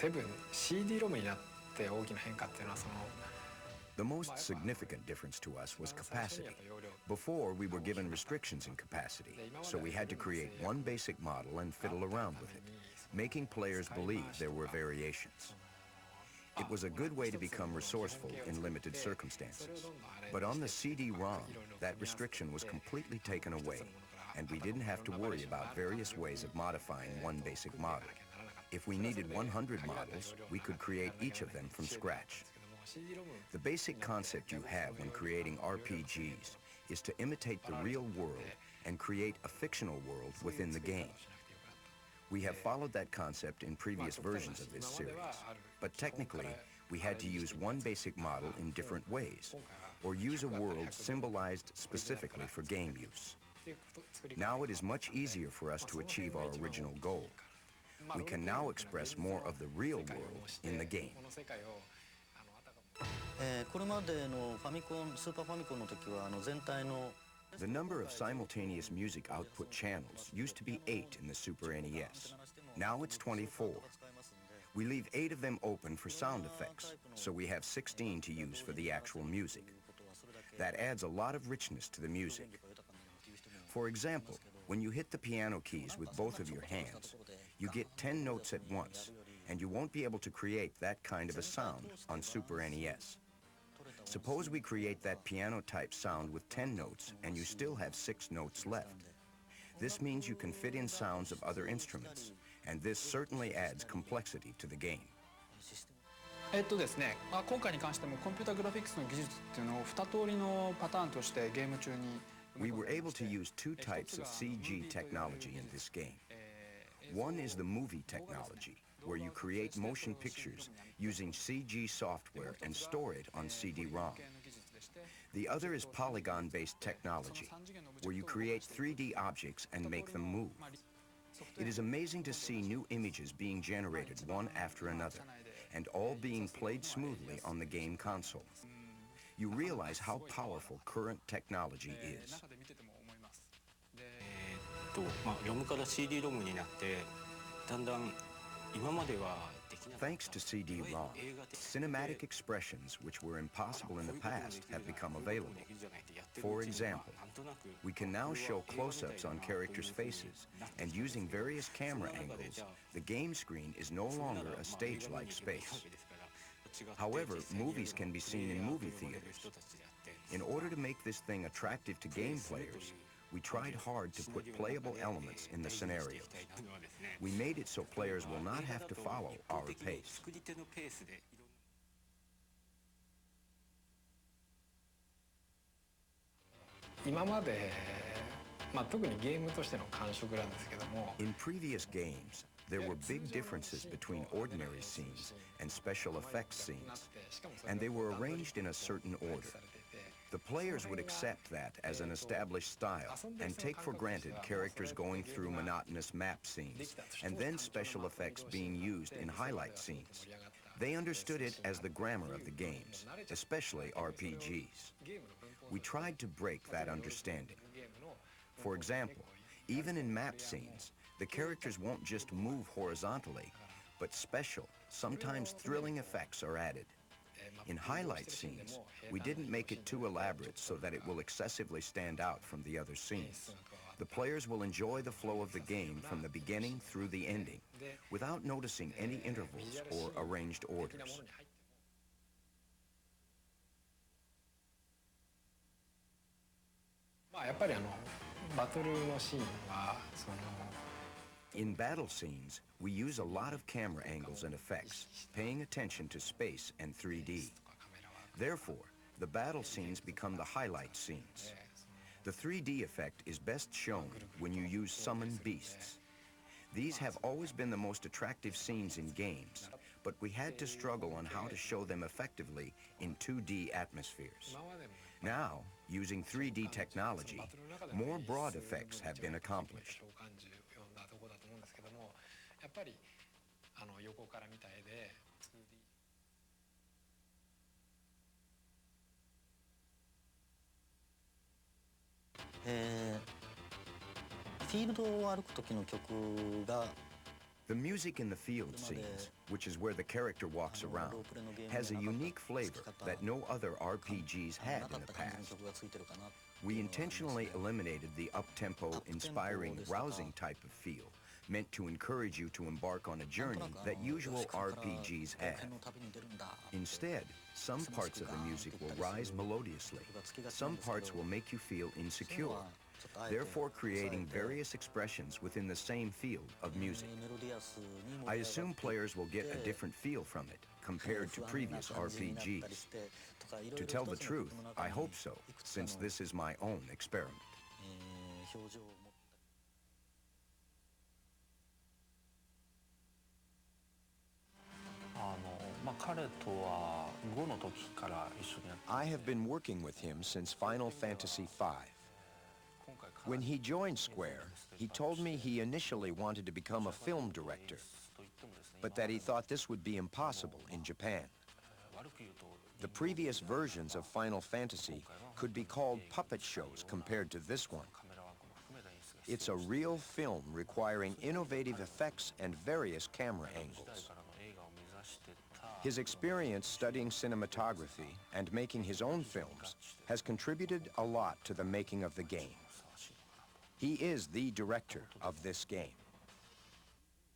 7 CD ロムになって大きな変化っていうのはThe most significant difference to us was capacity. Before, we were given restrictions in capacity, so we had to create one basic model and fiddle around with it, making players believe there were variations. It was a good way to become resourceful in limited circumstances. But on the CD-ROM, that restriction was completely taken away, and we didn't have to worry about various ways of modifying one basic model. If we needed 100 models, we could create each of them from scratch. The basic concept you have when creating RPGs is to imitate the real world and create a fictional world within the game. We have followed that concept in previous versions of this series, but technically, we had to use one basic model in different ways, or use a world symbolized specifically for game use. Now it is much easier for us to achieve our original goal. We can now express more of the real world in the game. これまでのファミコン、スーパーファミコンの時は全体の The number of simultaneous music output channels used to be 8 in the Super NES. Now it's 24. We leave 8 of them open for sound effects, so we have 16 to use for the actual music. That adds a lot of richness to the music. For example, when you hit the piano keys with both of your hands, you get 10 notes at once, and you won't be able to create that kind of a sound on Super NES. Suppose we create that piano-type sound with 10 notes, and you still have 6 notes left. This means you can fit in sounds of other instruments, and this certainly adds complexity to the game. ですね、今回に関してもコンピュータグラフィックスの技術っていうのを2通りのパターンとしてゲーム中に We were able to use 2 types of CG technology in this game. One is the movie technology, where you create motion pictures using CG software and store it on CD-ROM. The other is polygon-based technology, where you create 3D objects and make them move. It is amazing to see new images being generated one after another, and all being played smoothly on the game console. You realize how powerful current technology is. ロムからCD ロムになってだんだん今までは Thanks to CD-ROM, cinematic expressions which were impossible in the past have become available. For example, we can now show close-ups on characters' faces, and using various camera angles, the game screen is no longer a stage-like space. However, movies can be seen in movie theaters. In order to make this thing attractive to game players, we tried hard to put playable elements in the scenarios. We made it so players will not have to follow our pace. 今まで、特にゲームとしての感触なんですけども In previous games, there were big differences between ordinary scenes and special effects scenes, and they were arranged in a certain order. The players would accept that as an established style and take for granted characters going through monotonous map scenes and then special effects being used in highlight scenes. They understood it as the grammar of the games, especially RPGs. We tried to break that understanding. For example, even in map scenes, the characters won't just move horizontally, but special, sometimes thrilling effects are added. In highlight scenes, we didn't make it too elaborate so that it will excessively stand out from the other scenes. The players will enjoy the flow of the game from the beginning through the ending, without noticing any intervals or arranged orders. In battle scenes, we use a lot of camera angles and effects, paying attention to space and 3D. Therefore, the battle scenes become the highlight scenes. The 3D effect is best shown when you use summoned beasts. These have always been the most attractive scenes in games, but we had to struggle on how to show them effectively in 2D atmospheres. Now, using 3D technology, more broad effects have been accomplished. やっぱり横から見た絵で フィールドを歩く時の曲が The music in the field scenes, which is where the character walks around, has a unique flavor that no other RPGs had in the past. We intentionally eliminated the up-tempo, inspiring, rousing type of feel, meant to encourage you to embark on a journey that usual RPGs have. Instead, some parts of the music will rise melodiously. Some parts will make you feel insecure, therefore creating various expressions within the same field of music. I assume players will get a different feel from it compared to previous RPGs. To tell the truth, I hope so, since this is my own experiment. 彼とは5の時から一緒にやって I have been working with him since Final Fantasy V. When he joined Square, he told me he initially wanted to become a film director, but that he thought this would be impossible in Japan. The previous versions of Final Fantasy could be called puppet shows compared to this one. It's a real film requiring innovative effects and various camera angles. His experience studying cinematography and making his own films has contributed a lot to the making of the game. He is the director of this game.